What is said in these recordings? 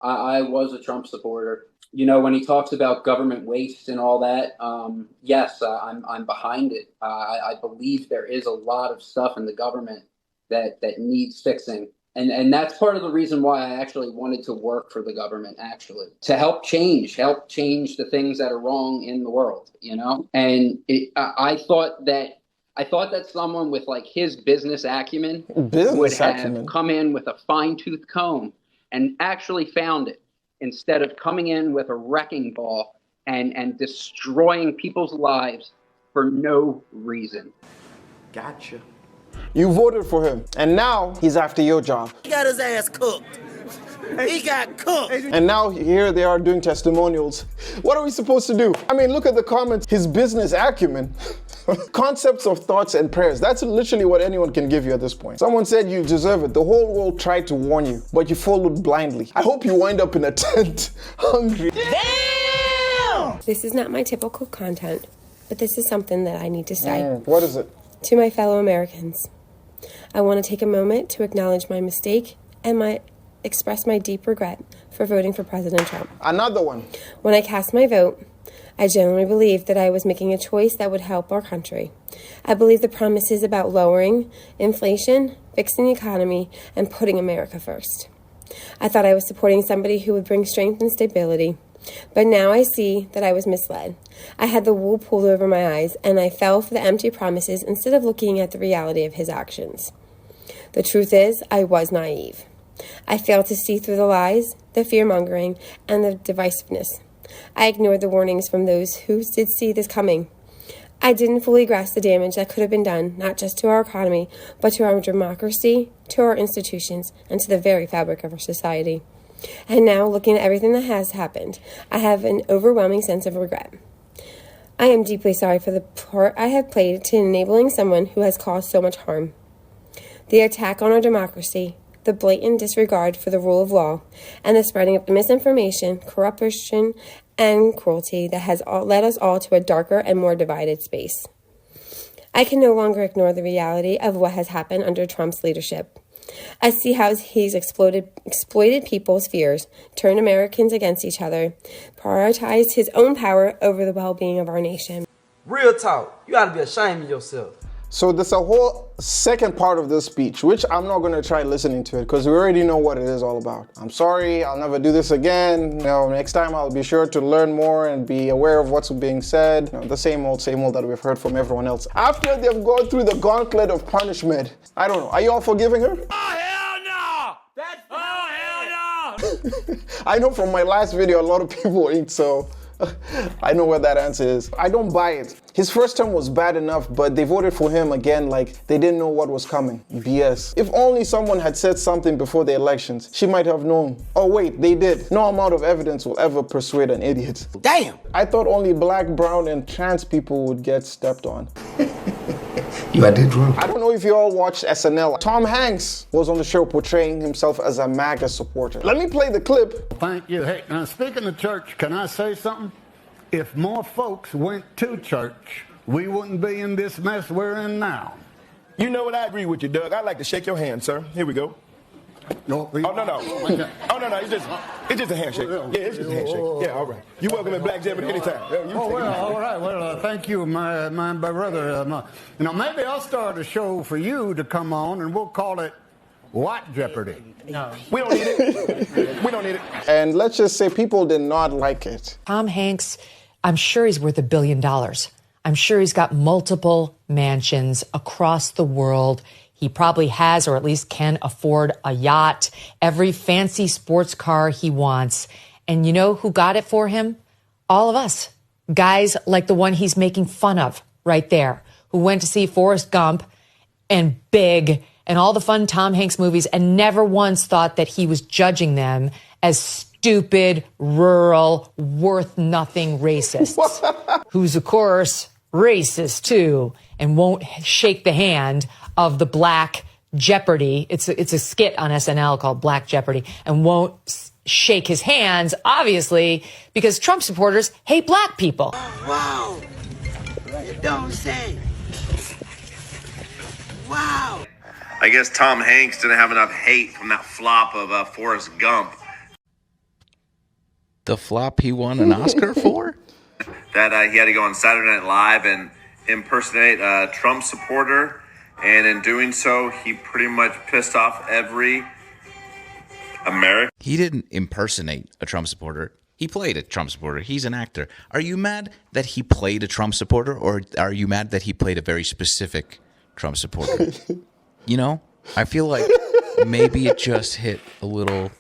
I was a Trump supporter. You know, when he talks about government waste and all that, yes, I'm behind it. I believe there is a lot of stuff in the government that needs fixing. And that's part of the reason why I actually wanted to work for the government, actually, to help change the things that are wrong in the world, you know? And I thought that someone with like his business acumen would have come in with a fine-tooth comb and actually found it, instead of coming in with a wrecking ball and destroying people's lives for no reason. Gotcha. You voted for him, and now he's after your job. He got his ass cooked. He got cooked. And now here they are doing testimonials. What are we supposed to do? I mean, look at the comments. His business acumen. Concepts of thoughts and prayers. That's literally what anyone can give you at this point. Someone said you deserve it. The whole world tried to warn you, but you followed blindly. I hope you wind up in a tent, hungry. Damn! This is not my typical content, but this is something that I need to say. What is it? To my fellow Americans, I want to take a moment to acknowledge my mistake and express my deep regret for voting for President Trump. Another one. When I cast my vote, I genuinely believed that I was making a choice that would help our country. I believe the promises about lowering inflation, fixing the economy, and putting America first. I thought I was supporting somebody who would bring strength and stability. But now I see that I was misled. I had the wool pulled over my eyes, and I fell for the empty promises instead of looking at the reality of his actions. The truth is, I was naive. I failed to see through the lies, the fear-mongering, and the divisiveness. I ignored the warnings from those who did see this coming. I didn't fully grasp the damage that could have been done, not just to our economy, but to our democracy, to our institutions, and to the very fabric of our society. And now, looking at everything that has happened, I have an overwhelming sense of regret. I am deeply sorry for the part I have played to enabling someone who has caused so much harm. The attack on our democracy, the blatant disregard for the rule of law, and the spreading of misinformation, corruption, and cruelty that has led us all to a darker and more divided space. I can no longer ignore the reality of what has happened under Trump's leadership. I see how he's exploited people's fears, turned Americans against each other, prioritized his own power over the well-being of our nation. Real talk. You ought to be ashamed of yourself. So there's a whole second part of this speech, which I'm not going to try listening to it because we already know what it is all about. I'm sorry, I'll never do this again. Next time I'll be sure to learn more and be aware of what's being said. The same old that we've heard from everyone else. After they've gone through the gauntlet of punishment, I don't know, are you all forgiving her? Oh, hell no! Hell no! I know from my last video, a lot of people eat, so I know what that answer is. I don't buy it. His first term was bad enough, but they voted for him again like they didn't know what was coming. BS. If only someone had said something before the elections, she might have known. Oh wait, they did. No amount of evidence will ever persuade an idiot. Damn! I thought only black, brown, and trans people would get stepped on. You are dead wrong. I don't know if you all watched SNL. Tom Hanks was on the show portraying himself as a MAGA supporter. Let me play the clip. Thank you. Hey, now speaking of church, can I say something? If more folks went to church, we wouldn't be in this mess we're in now. You know what? I agree with you, Doug. I'd like to shake your hand, sir. Here we go. No, oh, no. Oh, no. It's just a handshake. Yeah, it's just a handshake. Yeah, all right. You're welcome at Black Jeopardy anytime. All right. Well, thank you, my brother. Maybe I'll start a show for you to come on, and we'll call it What Jeopardy? No. We don't need it. We don't need it. And let's just say people did not like it. Tom Hanks, I'm sure he's worth $1 billion. I'm sure he's got multiple mansions across the world. He probably has, or at least can afford a yacht, every fancy sports car he wants. And you know who got it for him? All of us. Guys like the one he's making fun of right there, who went to see Forrest Gump and Big and all the fun Tom Hanks movies and never once thought that he was judging them as stupid, rural, worth-nothing racists. Who's, of course, racist, too, and won't shake the hand of the Black Jeopardy. It's a skit on SNL called Black Jeopardy, and won't shake his hands, obviously, because Trump supporters hate black people. Wow. You don't say. Wow. I guess Tom Hanks didn't have enough hate from that flop of Forrest Gump. The flop he won an Oscar for? That he had to go on Saturday Night Live and impersonate a Trump supporter, and in doing so, he pretty much pissed off every American. He didn't impersonate a Trump supporter. He played a Trump supporter. He's an actor. Are you mad that he played a Trump supporter, or are you mad that he played a very specific Trump supporter? You know, I feel like maybe it just hit a little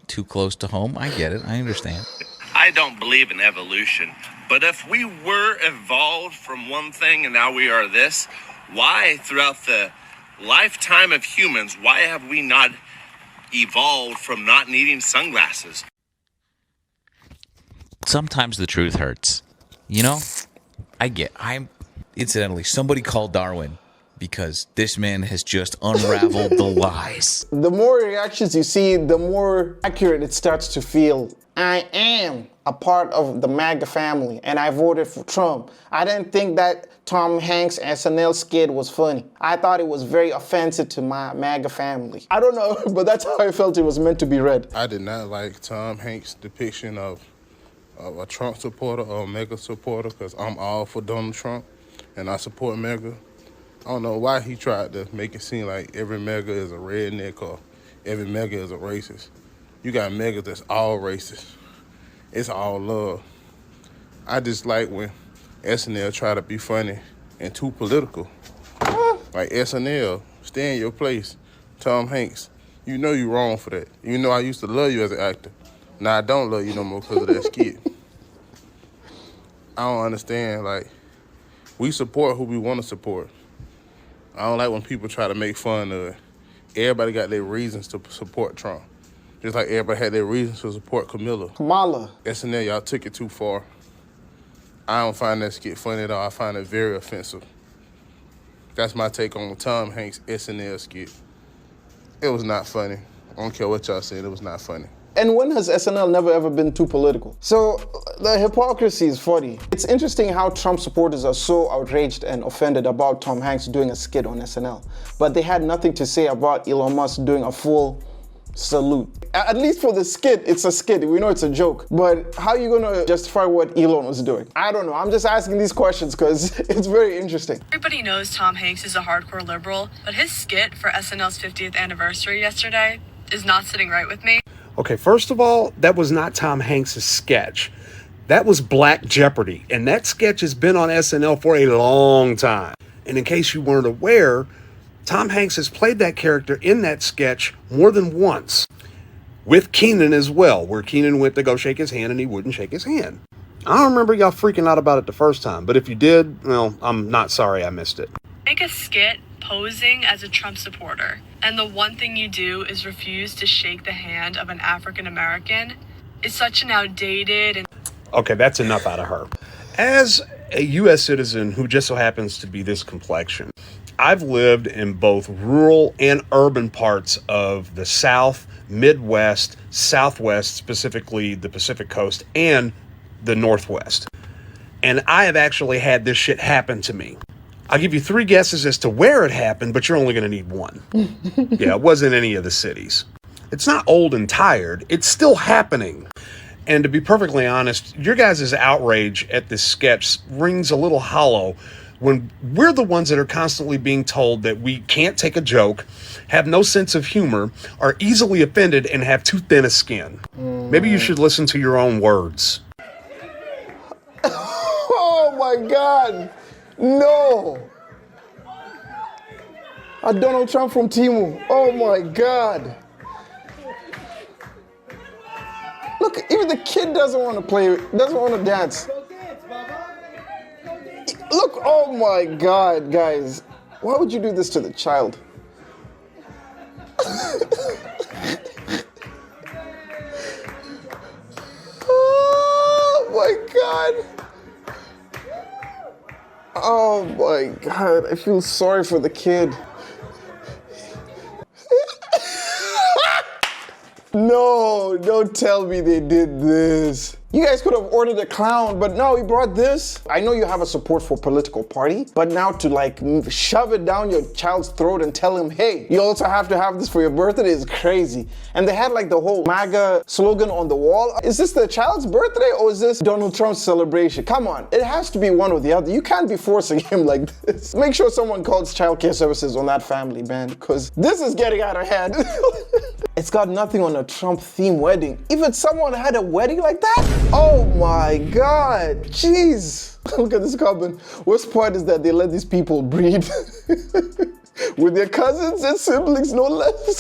too close to home. I get it. I understand. I don't believe in evolution, but if we were evolved from one thing and now we are this, why throughout the lifetime of humans, why have we not evolved from not needing sunglasses? Sometimes the truth hurts. You know? Incidentally, somebody called Darwin because this man has just unraveled the lies. The more reactions you see, the more accurate it starts to feel. I am a part of the MAGA family, and I voted for Trump. I didn't think that Tom Hanks' SNL skit was funny. I thought it was very offensive to my MAGA family. I don't know, but that's how I felt it was meant to be read. I did not like Tom Hanks' depiction of a Trump supporter or a MAGA supporter, because I'm all for Donald Trump, and I support MAGA. I don't know why he tried to make it seem like every MAGA is a redneck or every MAGA is a racist. You got MAGA that's all racist. It's all love. I just like when SNL try to be funny and too political. Like SNL, stay in your place. Tom Hanks, you know you wrong for that. You know I used to love you as an actor. Now I don't love you no more because of that skit. I don't understand, like, we support who we want to support. I don't like when people try to make fun of it. Everybody got their reasons to support Trump. Just like everybody had their reasons to support Kamala. SNL, y'all took it too far. I don't find that skit funny at all. I find it very offensive. That's my take on Tom Hanks' SNL skit. It was not funny. I don't care what y'all said, it was not funny. And when has SNL never ever been too political? So the hypocrisy is funny. It's interesting how Trump supporters are so outraged and offended about Tom Hanks doing a skit on SNL. But they had nothing to say about Elon Musk doing a full salute. At least for the skit, it's a skit. We know it's a joke. But how are you gonna justify what Elon was doing? I don't know. I'm just asking these questions because it's very interesting. Everybody knows Tom Hanks is a hardcore liberal, but his skit for SNL's 50th anniversary yesterday is not sitting right with me. Okay, first of all, that was not Tom Hanks' sketch. That was Black Jeopardy, and that sketch has been on SNL for a long time. And in case you weren't aware, Tom Hanks has played that character in that sketch more than once. With Keenan as well, where Keenan went to go shake his hand and he wouldn't shake his hand. I don't remember y'all freaking out about it the first time, but if you did, well, I'm not sorry I missed it. Make a skit posing as a Trump supporter, and the one thing you do is refuse to shake the hand of an African American. It's such an outdated and... Okay, that's enough out of her. As a U.S. citizen who just so happens to be this complexion, I've lived in both rural and urban parts of the South, Midwest, Southwest, specifically the Pacific Coast, and the Northwest. And I have actually had this shit happen to me. I'll give you 3 guesses as to where it happened, but you're only going to need 1. Yeah, it wasn't any of the cities. It's not old and tired. It's still happening. And to be perfectly honest, your guys' outrage at this sketch rings a little hollow when we're the ones that are constantly being told that we can't take a joke, have no sense of humor, are easily offended, and have too thin a skin. Maybe you should listen to your own words. Oh my God! No! Donald Trump from Timu. Oh my God! Look, even the kid doesn't want to play, doesn't want to dance. Look, oh my God, guys. Why would you do this to the child? Oh my God. Oh my God, I feel sorry for the kid. No, don't tell me they did this. You guys could have ordered a clown, but no, he brought this. I know you have a support for political party, but now to like shove it down your child's throat and tell him, hey, you also have to have this for your birthday is crazy. And they had like the whole MAGA slogan on the wall. Is this the child's birthday or is this Donald Trump's celebration? Come on, it has to be one or the other. You can't be forcing him like this. Make sure someone calls child care services on that family, man, because this is getting out of hand. It's got nothing on a Trump theme wedding. Even someone had a wedding like that? Oh my God, jeez. Look at this comment. Worst part is that they let these people breed with their cousins and siblings, no less.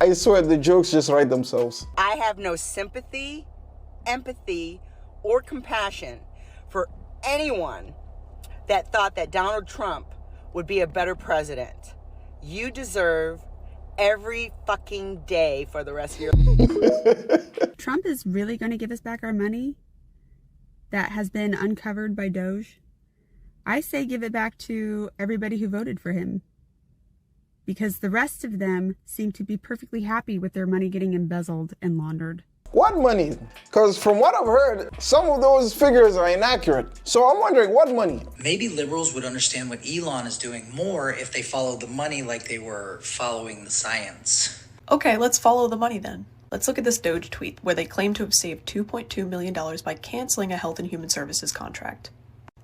I swear the jokes just write themselves. I have no sympathy, empathy, or compassion for anyone that thought that Donald Trump would be a better president. You deserve every fucking day for the rest of your life. Trump is really going to give us back our money that has been uncovered by Doge? I say give it back to everybody who voted for him, because the rest of them seem to be perfectly happy with their money getting embezzled and laundered. What money? Because from what I've heard, some of those figures are inaccurate. So I'm wondering, what money? Maybe liberals would understand what Elon is doing more if they followed the money like they were following the science. Okay, let's follow the money then. Let's look at this Doge tweet where they claim to have saved $2.2 million by canceling a Health and Human Services contract.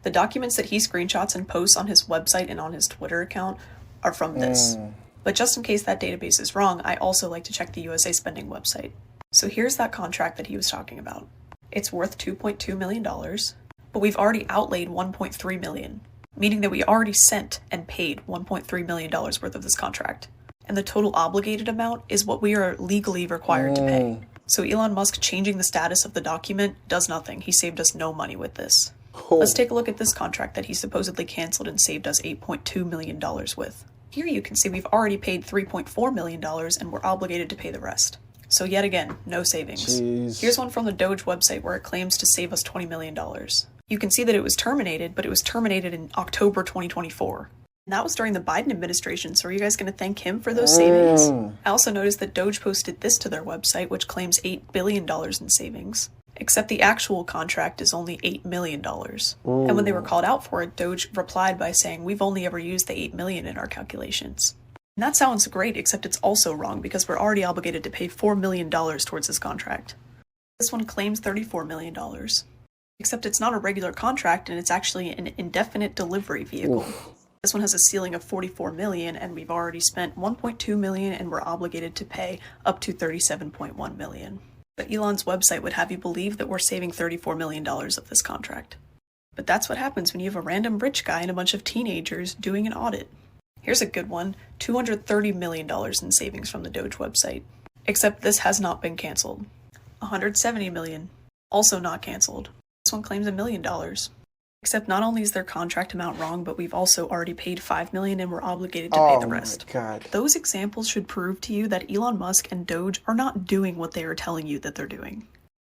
The documents that he screenshots and posts on his website and on his Twitter account are from this. But just in case that database is wrong, I also like to check the USA Spending website. So here's that contract that he was talking about. It's worth $2.2 million, but we've already outlaid $1.3 million, meaning that we already sent and paid $1.3 million worth of this contract. And the total obligated amount is what we are legally required to pay. So Elon Musk changing the status of the document does nothing. He saved us no money with this. Let's take a look at this contract that he supposedly canceled and saved us $8.2 million with. Here you can see we've already paid $3.4 million and we're obligated to pay the rest. So yet again, no savings. Jeez. Here's one from the Doge website where it claims to save us $20 million. You can see that it was terminated, but it was terminated in October 2024. And that was during the Biden administration, so are you guys going to thank him for those savings? I also noticed that Doge posted this to their website, which claims $8 billion in savings. Except the actual contract is only $8 million. And when they were called out for it, Doge replied by saying, we've only ever used the $8 million in our calculations. And that sounds great, except it's also wrong because we're already obligated to pay $4 million towards this contract. This one claims $34 million. Except it's not a regular contract and it's actually an indefinite delivery vehicle. This one has a ceiling of $44 million and we've already spent $1.2 million and we're obligated to pay up to $37.1 million. But Elon's website would have you believe that we're saving $34 million of this contract. But that's what happens when you have a random rich guy and a bunch of teenagers doing an audit. Here's a good one, $230 million in savings from the Doge website. Except this has not been canceled. $170 million, also not canceled. This one claims $1 million. Except not only is their contract amount wrong, but we've also already paid $5 million and we're obligated to pay the rest. My God. Those examples should prove to you that Elon Musk and Doge are not doing what they are telling you that they're doing.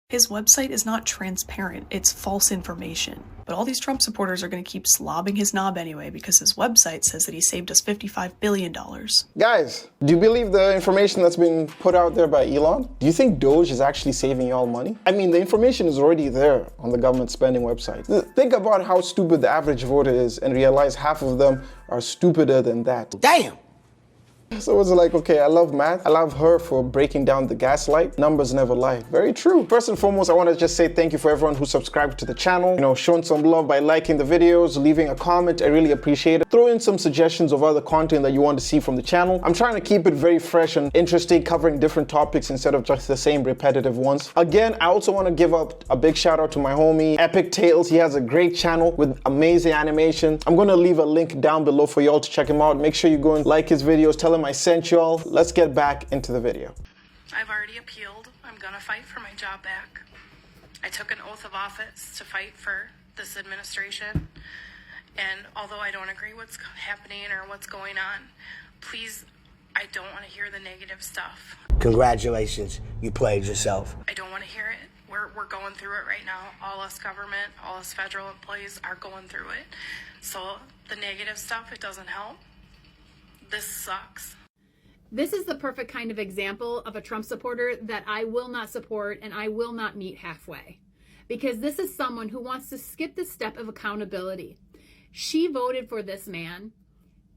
His website is not transparent, it's false information. But all these Trump supporters are going to keep slobbing his knob anyway because his website says that he saved us $55 billion. Guys, do you believe the information that's been put out there by Elon? Do you think Doge is actually saving y'all money? I mean, the information is already there on the government spending website. Think about how stupid the average voter is and realize half of them are stupider than that. Damn! So it's like, okay, I love math. I love her for breaking down the gaslight. Numbers never lie. Very true. First and foremost, I want to just say thank you for everyone who subscribed to the channel. Showing some love by liking the videos, leaving a comment. I really appreciate it. Throw in some suggestions of other content that you want to see from the channel. I'm trying to keep it very fresh and interesting, covering different topics instead of just the same repetitive ones. Again, I also want to give up a big shout out to my homie, Epic Tales. He has a great channel with amazing animation. I'm going to leave a link down below for y'all to check him out. Make sure you go and like his videos. Tell him I sent y'all. Let's get back into the video. I've already appealed. I'm gonna fight for my job back. I took an oath of office to fight for this administration, and although I don't agree what's happening or what's going on, please, I don't want to hear the negative stuff. Congratulations, you played yourself. I don't want to hear it. We're going through it right now. All us government, all us federal employees are going through it. So the negative stuff, it doesn't help. This sucks. This is the perfect kind of example of a Trump supporter that I will not support and I will not meet halfway. Because this is someone who wants to skip the step of accountability. She voted for this man.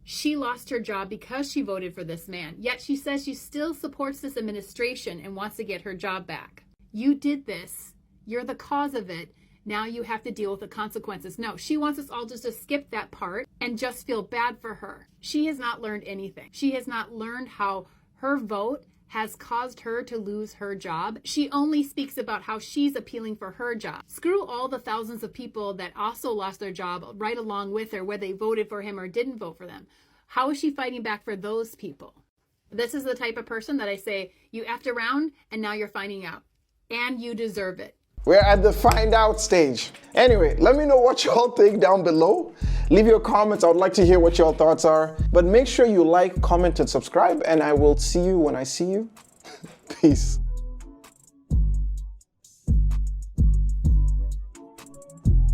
She lost her job because she voted for this man. Yet she says she still supports this administration and wants to get her job back. You did this. You're the cause of it. Now you have to deal with the consequences. No, she wants us all just to skip that part and just feel bad for her. She has not learned anything. She has not learned how her vote has caused her to lose her job. She only speaks about how she's appealing for her job. Screw all the thousands of people that also lost their job right along with her, whether they voted for him or didn't vote for them. How is she fighting back for those people? This is the type of person that I say, you effed around and now you're finding out. And you deserve it. We're at the find out stage. Anyway, let me know what y'all think down below. Leave your comments. I would like to hear what y'all thoughts are. But make sure you like, comment, and subscribe. And I will see you when I see you. Peace.